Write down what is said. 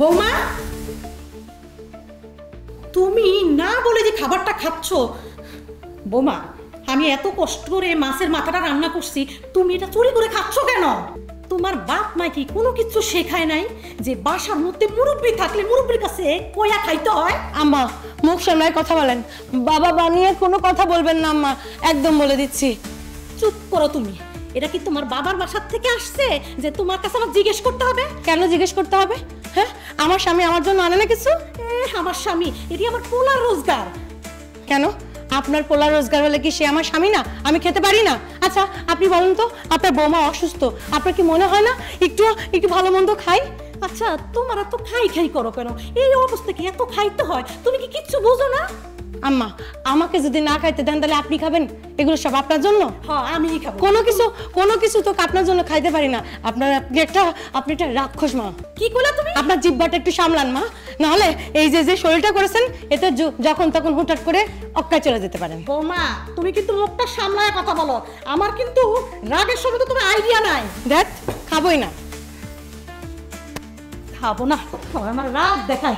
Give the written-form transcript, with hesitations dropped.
বৌমা, তুমি না বলে যে খাবারটা খাচ্ছ। বৌমা, আমি এত কষ্ট করে মাছের মাথাটা রান্না করছি, তুমি এটা চুরি করে খাচ্ছ কেন? তোমার বাপ মা কি কোনো কিছু শেখায় নাই যে বাসার মধ্যে মুরব্বি থাকলে মুরব্বির কাছে কয়া খাইতে হয়? আম্মা মুখ সামলায় কথা বলেন, বাবা বানিয়ে কোনো কথা বলবেন না আম্মা, একদম বলে দিচ্ছি। চুপ করো তুমি। এটা কি তোমার বাবার বাসার থেকে আসছে যে তোমার কাছে আমার জিজ্ঞেস করতে হবে? কেন জিজ্ঞেস করতে হবে? হ্যাঁ, আমার স্বামী আমার জন্য আনে না কিছু? আমার স্বামী, এটি আমার পোলার রোজগার। কেন? আপনার পোলার রোজগার হলে কি সে আমার স্বামী না? আমি খেতে পারি না? আচ্ছা আপনি বলুন তো, আপনার বৌমা অসুস্থ, আপনার কি মনে হয় না একটু একটু ভালো মন্দ খাই? আচ্ছা তোমার এত খাই খাই করো কেন? এই অবস্থা কি এত খাইতে হয়? তুমি কি কিচ্ছু বুঝো না? আম্মা, আমাকে যদি না খাইতে দেন তাহলে আপনি খাবেন? এগুলো সব আপনার জন্য? হ্যাঁ আমিই খাবো। কোনো কিছু তো আপনার জন্য খাইতে পারি না। আপনি একটা রাক্ষস মা। কি কইলা তুমি? আপনার জিহ্বাটা একটু সামলান মা, নাহলে এই যে শরীরটা করেছেন এতে যখন তখন হুটহাট করে অক্কায় চলে যেতে পারেন। বৌমা, তুমি কিন্তু মুখটা সামলায় কথা বলো। আমার কিন্তু রাগের সময় তো তোমার আইডিয়া নাই। দেখ, খাবোই না। খাবো না, আমার রাগ দেখায়।